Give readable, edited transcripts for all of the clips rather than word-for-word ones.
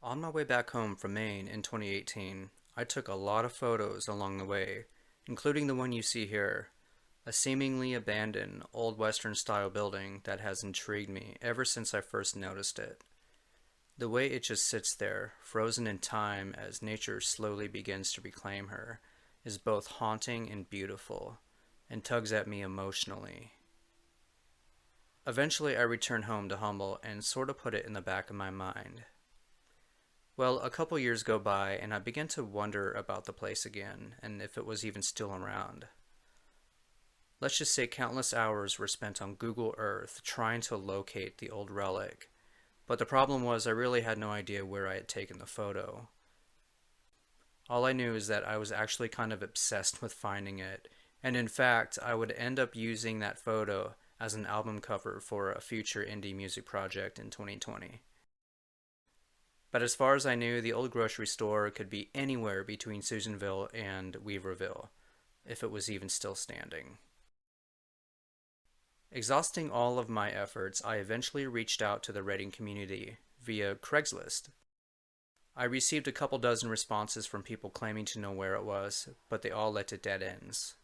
On my way back home from Maine in 2018, I took a lot of photos along the way, including the one you see here, a seemingly abandoned old Western style building that has intrigued me ever since I first noticed it. The way it just sits there, frozen in time as nature slowly begins to reclaim her, is both haunting and beautiful, and tugs at me emotionally. Eventually, I returned home to Humble and sort of put it in the back of my mind. Well, a couple years go by, and I began to wonder about the place again, and if it was even still around. Let's just say countless hours were spent on Google Earth trying to locate the old relic, but the problem was I really had no idea where I had taken the photo. All I knew is that I was actually kind of obsessed with finding it, and in fact, I would end up using that photo as an album cover for a future indie music project in 2020. But as far as I knew, the old grocery store could be anywhere between Susanville and Weaverville, if it was even still standing. Exhausting all of my efforts, I eventually reached out to the Reading community via Craigslist. I received a couple dozen responses from people claiming to know where it was, but they all led to dead ends.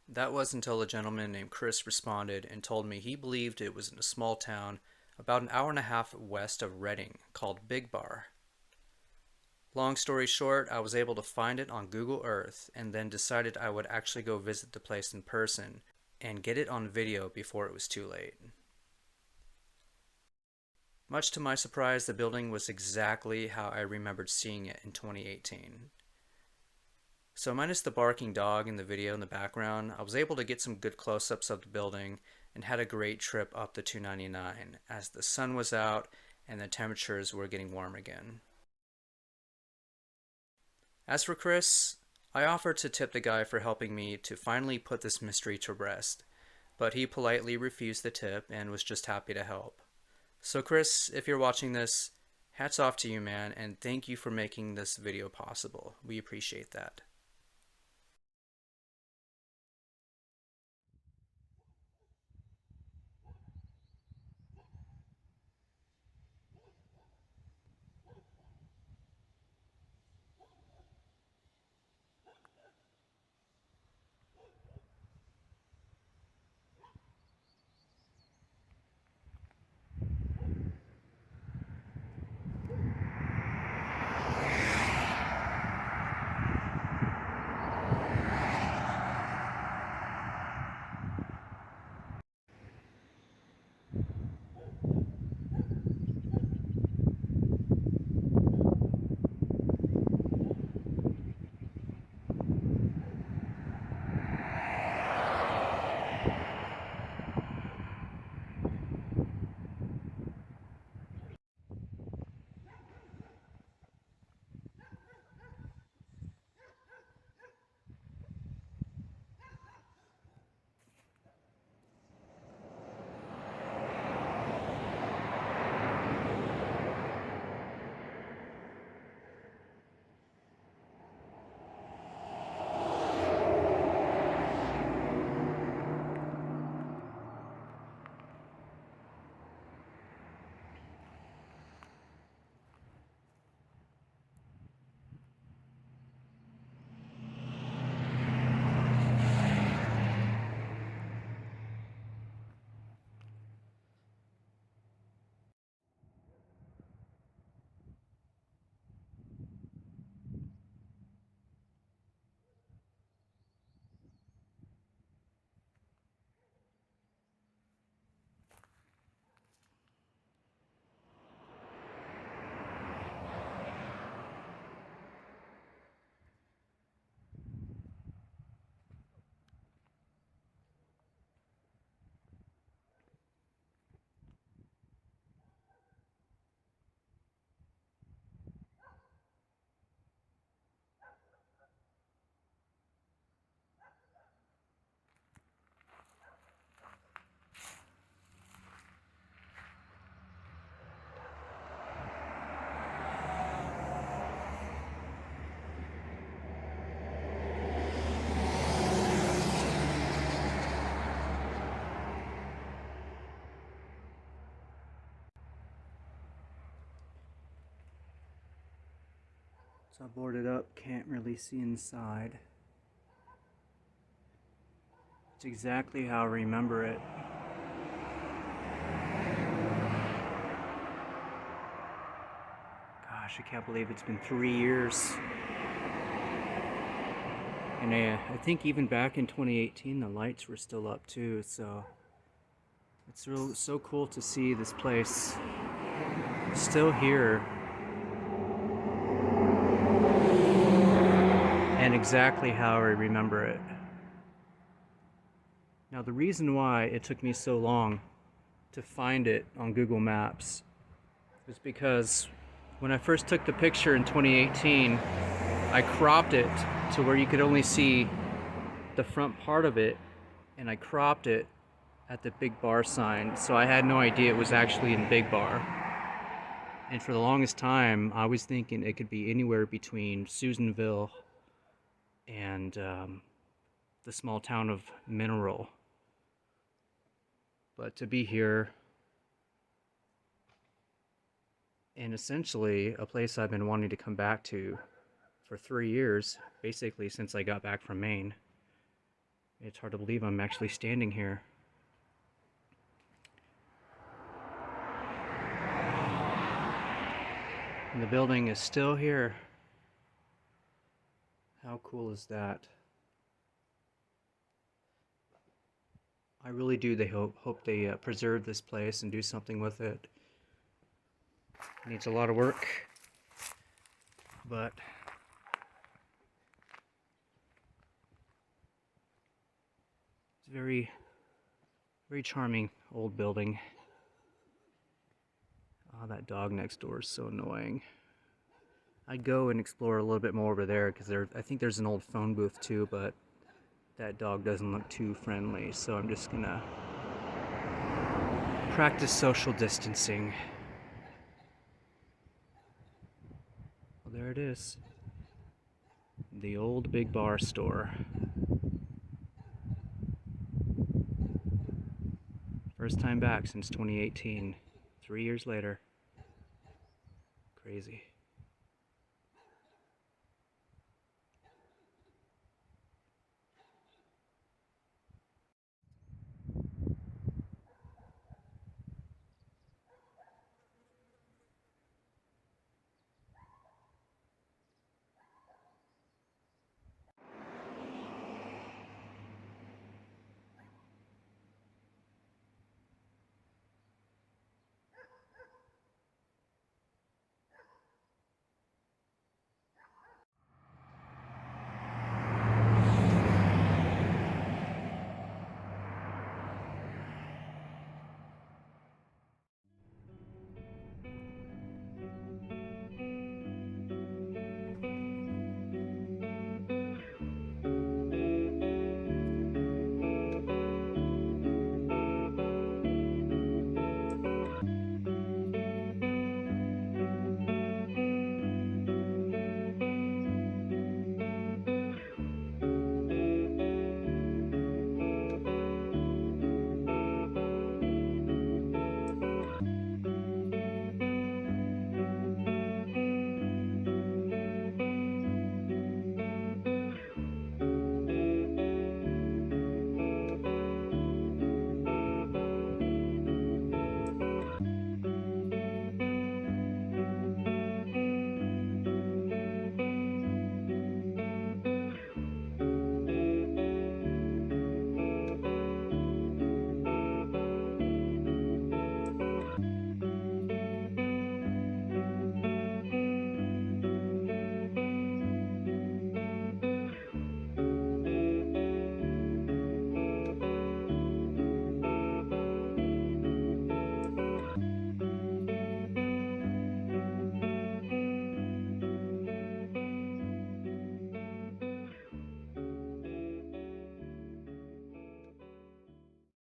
That was until a gentleman named Chris responded and told me he believed it was in a small town about an hour and a half west of Reading called Big Bar. Long story short, I was able to find it on Google Earth and then decided I would actually go visit the place in person and get it on video before it was too late. Much to my surprise, the building was exactly how I remembered seeing it in 2018. So minus the barking dog in the video in the background, I was able to get some good close-ups of the building and had a great trip up the 299 as the sun was out and the temperatures were getting warm again. As for Chris, I offered to tip the guy for helping me to finally put this mystery to rest, but he politely refused the tip and was just happy to help. So Chris, if you're watching this, hats off to you, man, and thank you for making this video possible. We appreciate that. So I boarded up, can't really see inside. It's exactly how I remember it. Gosh, I can't believe it's been 3 years. And I think even back in 2018, the lights were still up too, so it's so cool to see this place still here and exactly how I remember it. Now, the reason why it took me so long to find it on Google Maps was because when I first took the picture in 2018, I cropped it to where you could only see the front part of it, and I cropped it at the Big Bar sign, so I had no idea it was actually in Big Bar. And for the longest time, I was thinking it could be anywhere between Susanville and the small town of Mineral. But to be here, and essentially a place I've been wanting to come back to for 3 years, basically since I got back from Maine, it's hard to believe I'm actually standing here. And the building is still here. How cool is that? I really do hope they preserve this place and do something with it. It needs a lot of work, but it's a very, very charming old building. Oh, that dog next door is so annoying. I'd go and explore a little bit more over there because I think there's an old phone booth too, but that dog doesn't look too friendly, so I'm just gonna practice social distancing. Well, there it is. The old Big Bar store. First time back since 2018. 3 years later. Crazy.